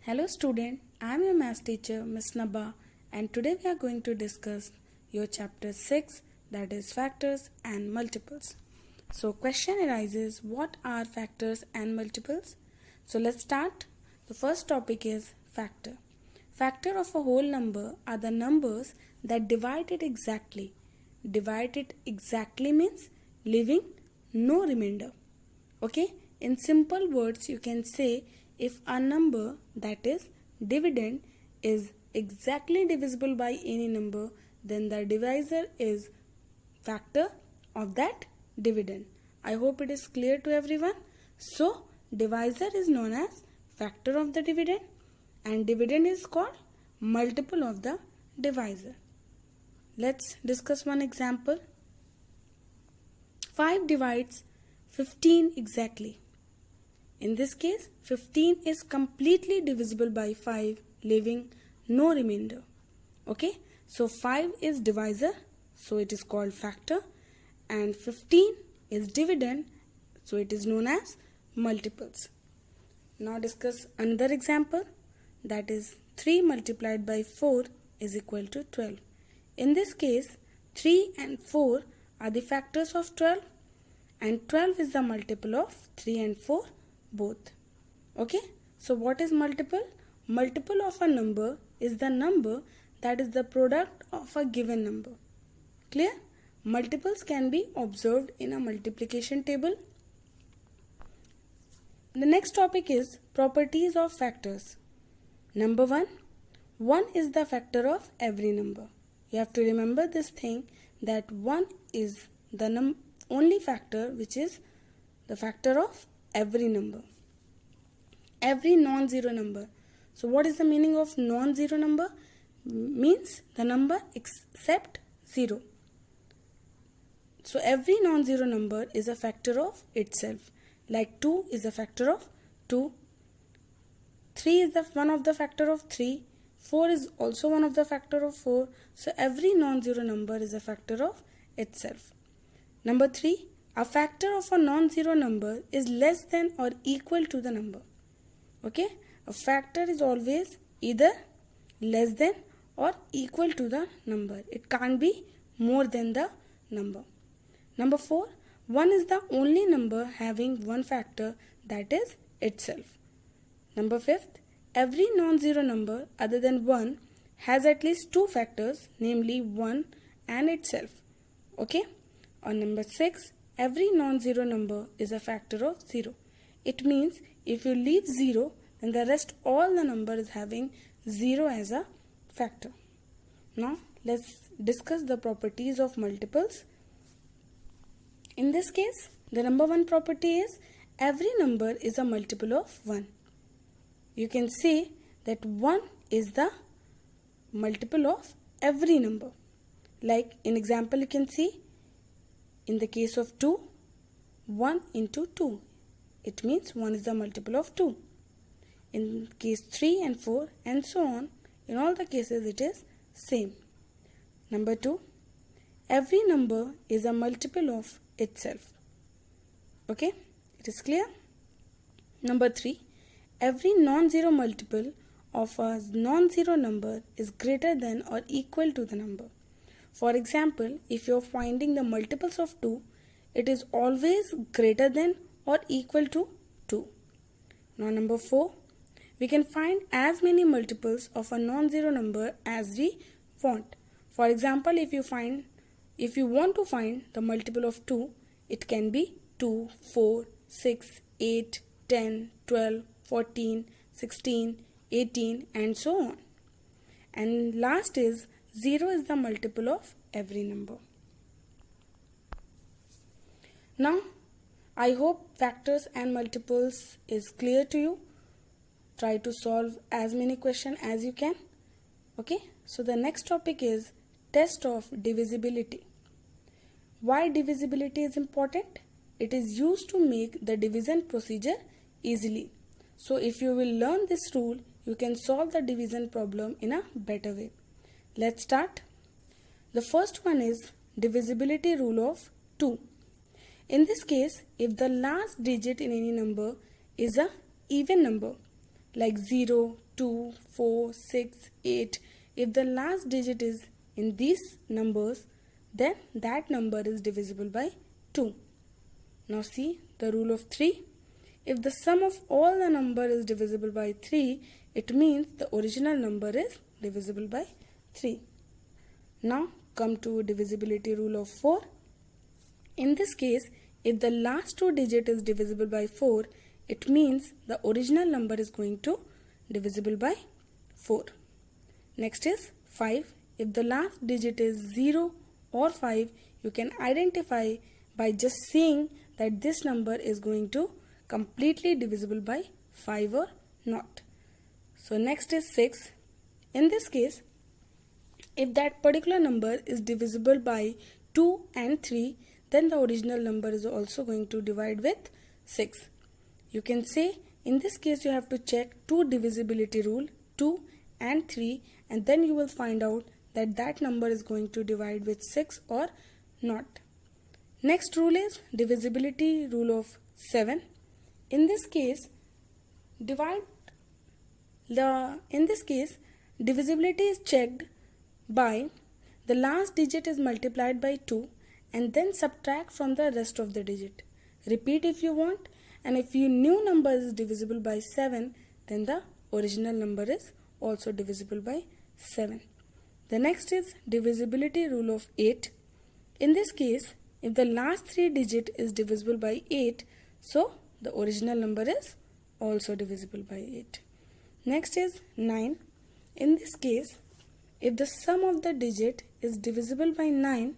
Hello student, I am your math teacher Miss Naba and today we are going to discuss your chapter 6, that is factors and multiples. So question arises, what are factors and multiples? So let's start. The first topic is factor. Factor of a whole number are the numbers that divide it exactly. Divide it exactly means leaving no remainder. Okay, in simple words you can say if a number, that is dividend, is exactly divisible by any number, then the divisor is factor of that dividend. I hope it is clear to everyone. So divisor is known as factor of the dividend and dividend is called multiple of the divisor. Let's discuss one example. 5 divides 15 exactly. In this case, 15 is completely divisible by 5, leaving no remainder. Okay, so 5 is divisor, so it is called factor, and 15 is dividend, so it is known as multiples. Now discuss another example, that is 3 multiplied by 4 is equal to 12. In this case, 3 and 4 are the factors of 12 and 12 is the multiple of 3 and 4 both. Okay, so what is multiple? Multiple of a number is the number that is the product of a given number. Clear? Multiples can be observed in a multiplication table. The next topic is properties of factors. Number 1 is the factor of every number. You have to remember this thing that 1 is the only factor which is the factor of every number, every non-zero number. So what is the meaning of non-zero number? Means the number except 0. So every non-zero number is a factor of itself. Like 2 is a factor of 2, 3 is one of the factor of 3, 4 is also one of the factor of 4. So every non-zero number is a factor of itself. Number 3, a factor of a non-zero number is less than or equal to the number. Okay, a factor is always either less than or equal to the number. It can't be more than the number. Number 4, 1 is the only number having one factor, that is itself. Number 5, every non-zero number other than 1 has at least two factors, namely 1 and itself. Okay, or number 6, every non-zero number is a factor of 0. It means if you leave 0, then the rest all the number is having 0 as a factor. Now let's discuss the properties of multiples. In this case, the number 1 property is every number is a multiple of 1. You can say that 1 is the multiple of every number. Like in example you can see, in the case of 2, 1 into 2. It means 1 is the multiple of 2. In case 3 and 4 and so on, in all the cases it is same. Number 2, every number is a multiple of itself. Okay, it is clear? Number 3, every non-zero multiple of a non-zero number is greater than or equal to the number. For example, if you are finding the multiples of 2, it is always greater than or equal to 2. Now number 4, we can find as many multiples of a non-zero number as we want. For example, if you want to find the multiple of 2, it can be 2, 4, 6, 8, 10, 12, 14, 16, 18 and so on. And last is 0 is the multiple of every number. Now, I hope factors and multiples is clear to you. Try to solve as many questions as you can. Okay, so the next topic is test of divisibility. Why divisibility is important? It is used to make the division procedure easily. So if you will learn this rule, you can solve the division problem in a better way. Let's start. The first one is divisibility rule of 2. In this case, if the last digit in any number is a even number like 0, 2, 4, 6, 8, if the last digit is in these numbers, then that number is divisible by 2. Now see the rule of 3. If the sum of all the number is divisible by 3, it means the original number is divisible by 3. Now come to divisibility rule of 4. In this case, if the last two digit is divisible by 4, it means the original number is going to divisible by 4. Next is 5. If the last digit is 0 or 5, you can identify by just seeing that this number is going to completely divisible by 5 or not. So next is 6. In this case, if that particular number is divisible by 2 and 3, then the original number is also going to divide with 6. You can say in this case you have to check two divisibility rule, 2 and 3, and then you will find out that that number is going to divide with 6 or not. Next rule is divisibility rule of 7. In this case, divisibility is checked by the last digit is multiplied by 2 and then subtract from the rest of the digit. Repeat if you want, and if your new number is divisible by 7, then the original number is also divisible by 7. The next is divisibility rule of 8. In this case, if the last three digit is divisible by 8, so the original number is also divisible by 8. Next is 9. In this case, if the sum of the digit is divisible by 9,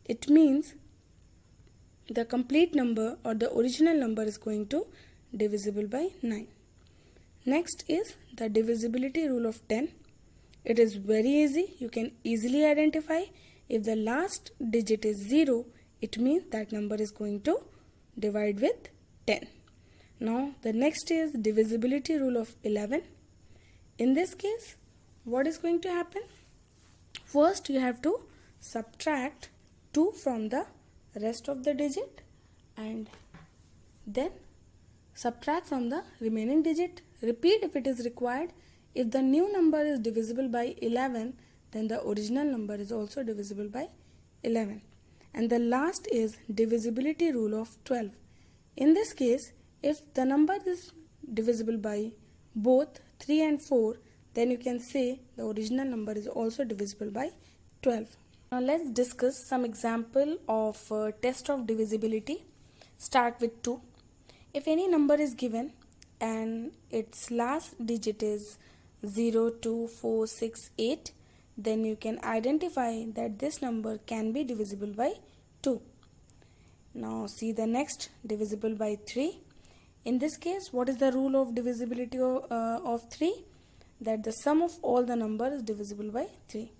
it means the complete number or the original number is going to divisible by 9. Next is the divisibility rule of 10. It is very easy. You can easily identify if the last digit is 0, it means that number is going to divide with 10. Now the next is divisibility rule of 11. In this case, what is going to happen? First you have to subtract 2 from the rest of the digit and then subtract from the remaining digit. Repeat if it is required. If the new number is divisible by 11, then the original number is also divisible by 11. And the last is divisibility rule of 12. In this case, if the number is divisible by both 3 and 4, then you can say the original number is also divisible by 12. Now let's discuss some example of test of divisibility. Start with 2. If any number is given and its last digit is 0, 2, 4, 6, 8, then you can identify that this number can be divisible by 2. Now see the next, divisible by 3. In this case, what is the rule of divisibility of 3? That the sum of all the numbers is divisible by 3.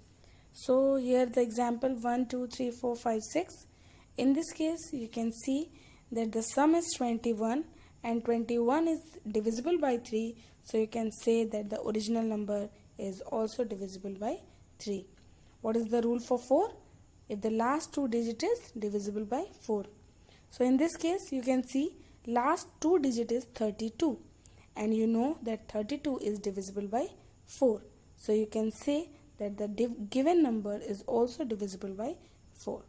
So here the example 1, 2, 3, 4, 5, 6. In this case, you can see that the sum is 21 and 21 is divisible by 3. So you can say that the original number is also divisible by 3. What is the rule for 4? If the last two digit is divisible by 4. So in this case, you can see last two digit is 32 and you know that 32 is divisible by 4. So you can say that the given number is also divisible by 4.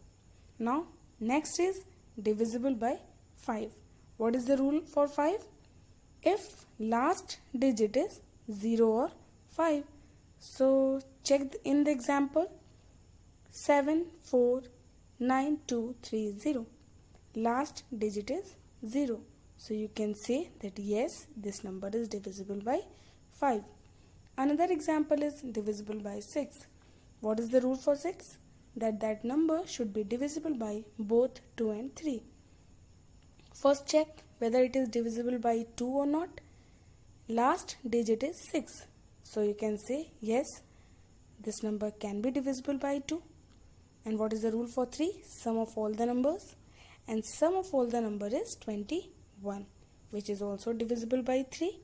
Now next is divisible by 5. What is the rule for 5? If last digit is 0 or 5. So check in the example 7, 4, 9, 2, 3, 0. Last digit is 0. So you can say that yes, this number is divisible by 5. Another example is divisible by 6. What is the rule for 6? That number should be divisible by both 2 and 3. First check whether it is divisible by 2 or not. Last digit is 6. So you can say yes, this number can be divisible by 2. And what is the rule for 3? Sum of all the numbers. And sum of all the number is 21, which is also divisible by 3.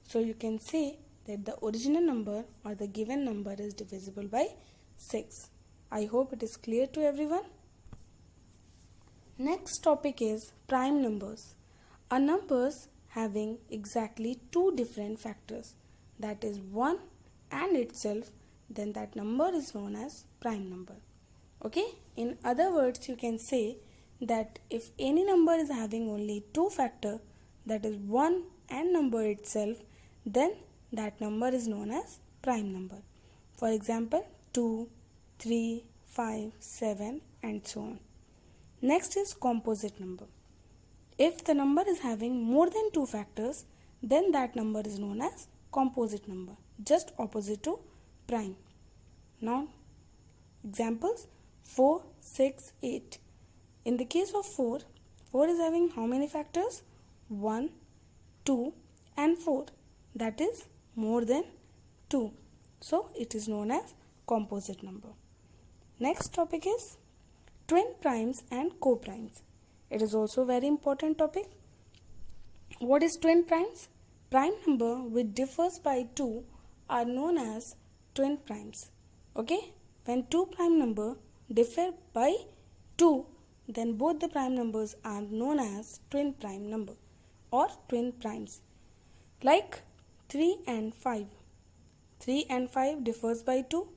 So you can say that the original number or the given number is divisible by 6. I hope it is clear to everyone. Next topic is prime numbers. Are numbers having exactly two different factors. that is 1 and itself, then that number is known as prime number. Okay, in other words, you can say that if any number is having only two factor, that is 1 and number itself, then that number is known as prime number. For example, 2, 3, 5, 7 and so on. Next is composite number. If the number is having more than two factors, then that number is known as composite number, just opposite to prime. Now, examples 4, 6, 8. In the case of 4 is having how many factors? 1, 2 and 4. That is more than 2. So, it is known as composite number. Next topic is twin primes and co-primes. It is also very important topic. What is twin primes? Prime number which differs by 2 are known as twin primes. Okay? When two prime number differ by 2, then both the prime numbers are known as twin prime number or twin primes. Like 3 and 5. 3 and 5 differs by 2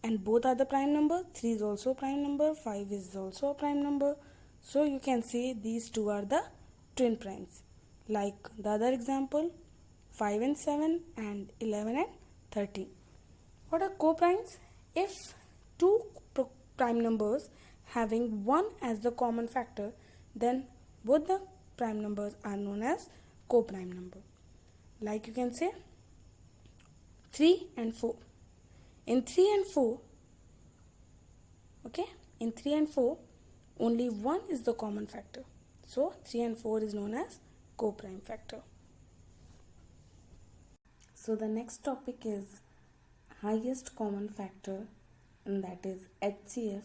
and both are the prime number. 3 is also a prime number, 5 is also a prime number. So you can say these two are the twin primes. Like the other example, 5 and 7 and 11 and 13. What are co-primes? If two prime numbers having 1 as the common factor, then both the prime numbers are known as co-prime number. Like you can say 3 and 4. In 3 and 4, okay, in 3 and 4, only 1 is the common factor. So 3 and 4 is known as co-prime factor. So the next topic is highest common factor, and that is HCF,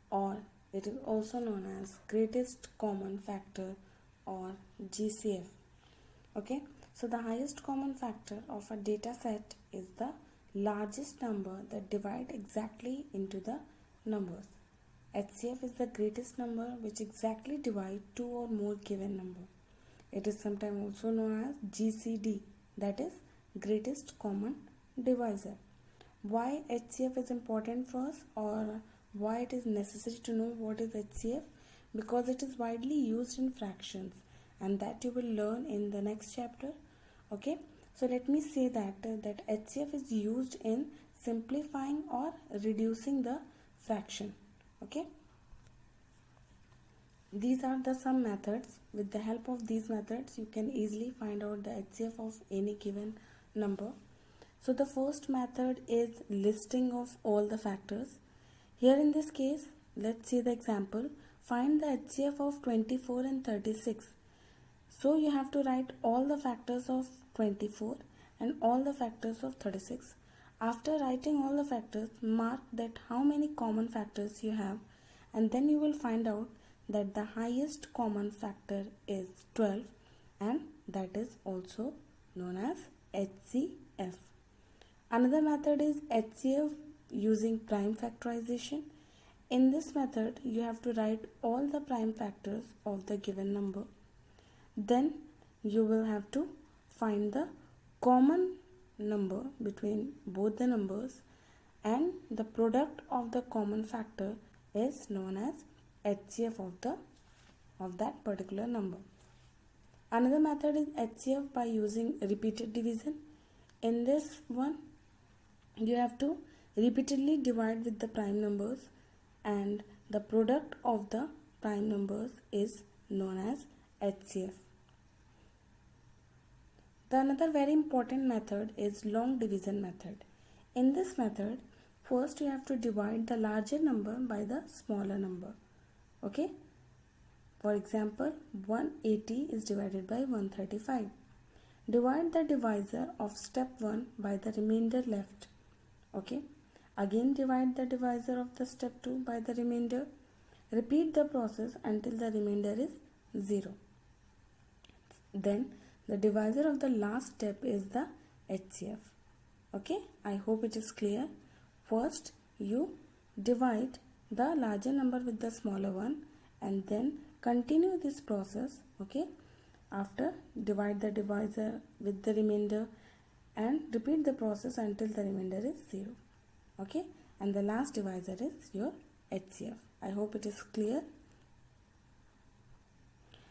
or it is also known as greatest common factor or GCF. Okay, so the highest common factor of a data set is the largest number that divide exactly into the numbers. HCF is the greatest number which exactly divide two or more given number. It is sometimes also known as GCD, that is greatest common divisor. Why HCF is important for us, or why it is necessary to know what is HCF? Because it is widely used in fractions, and that you will learn in the next chapter. Okay, so let me say that HCF is used in simplifying or reducing the fraction. Okay, these are the some methods. With the help of these methods, you can easily find out the HCF of any given number. So the first method is listing of all the factors. Here in this case, let's see the example. Find the HCF of 24 and 36. So you have to write all the factors of 24 and all the factors of 36. After writing all the factors, mark that how many common factors you have, and then you will find out that the highest common factor is 12, and that is also known as HCF. Another method is HCF using prime factorization. In this method, you have to write all the prime factors of the given number. Then you will have to find the common number between both the numbers, and the product of the common factor is known as HCF of that particular number. Another method is HCF by using repeated division. In this one, you have to repeatedly divide with the prime numbers, and the product of the prime numbers is known as HCF. The another very important method is long division method. In this method, first you have to divide the larger number by the smaller number. Okay, for example, 180 is divided by 135. Divide the divisor of step 1 by the remainder left. Okay, again divide the divisor of the step 2 by the remainder. Repeat the process until the remainder is 0. Then the divisor of the last step is the HCF. Okay, I hope it is clear. First you divide the larger number with the smaller one, and then continue this process. Okay, after divide the divisor with the remainder, and repeat the process until the remainder is 0. Okay, and the last divisor is your HCF. I hope it is clear.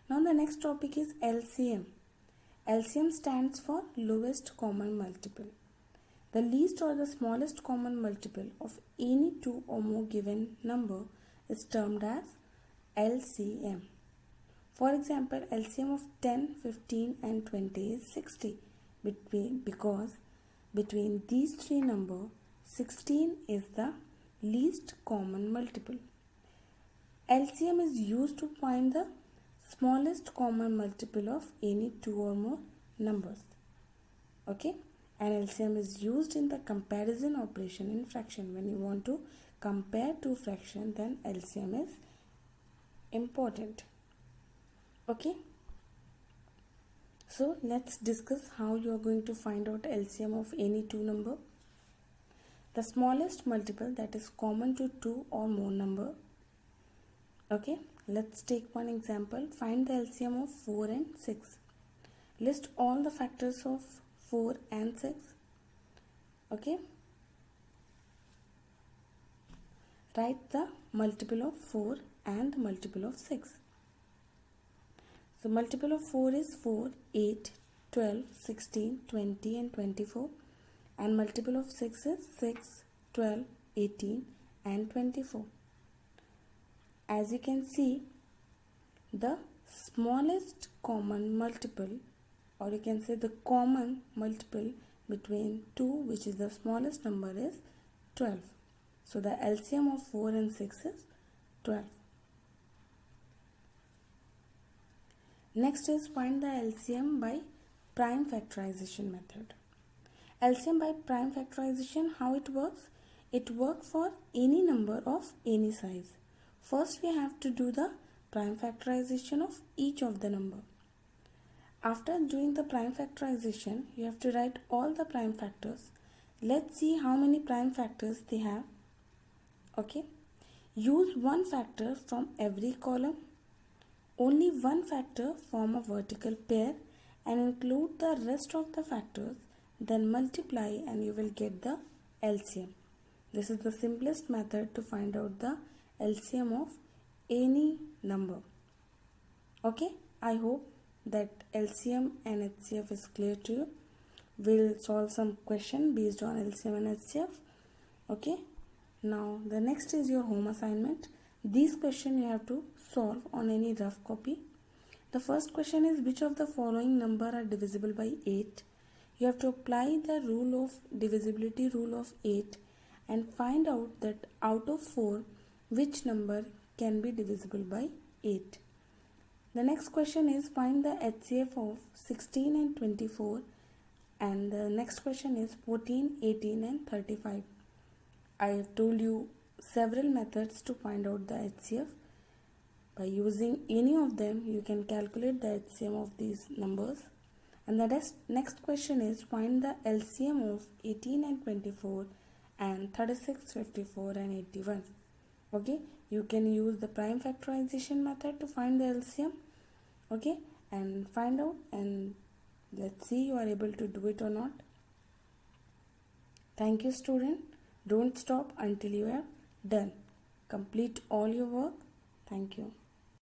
Now the next topic is LCM. LCM stands for lowest common multiple. The least or the smallest common multiple of any two or more given number is termed as LCM. For example, LCM of 10, 15 and 20 is 60 because between these three numbers, 16 is the least common multiple. LCM is used to find the smallest common multiple of any two or more numbers. Okay, and LCM is used in the comparison operation in fraction. When you want to compare two fractions, then LCM is important. Okay, so let's discuss how you are going to find out LCM of any two number. The smallest multiple that is common to two or more number. Okay, let's take one example. Find the LCM of 4 and 6. List all the factors of 4 and 6. Okay, write the multiple of 4 and the multiple of 6. So multiple of 4 is 4, 8, 12, 16, 20 and 24. And multiple of 6 is 6, 12, 18 and 24. As you can see, the smallest common multiple, or you can say the common multiple between 2, which is the smallest number, is 12. So the LCM of 4 and 6 is 12. Next is find the LCM by prime factorization method. LCM by prime factorization, how it works? It works for any number of any size. First we have to do the prime factorization of each of the number. After doing the prime factorization, you have to write all the prime factors. Let's see how many prime factors they have. Okay, use one factor from every column. Only one factor form a vertical pair and include the rest of the factors, then multiply and you will get the LCM. This is the simplest method to find out the LCM of any number. Okay, I hope that LCM and HCF is clear to you. We'll solve some question based on LCM and HCF. Okay, now the next is your home assignment. These questions you have to solve on any rough copy. The first question is, which of the following number are divisible by 8? You have to apply the rule of divisibility rule of 8 and find out that out of 4, which number can be divisible by 8. The next question is, find the HCF of 16 and 24, and the next question is 14, 18 and 35. I have told you several methods to find out the HCF. By using any of them, you can calculate the HCM of these numbers. And the next question is, find the LCM of 18 and 24 and 36, 54 and 81. Okay, you can use the prime factorization method to find the LCM. Okay, and find out, and let's see you are able to do it or not. Thank you, student. Don't stop until you have done. Complete all your work. Thank you.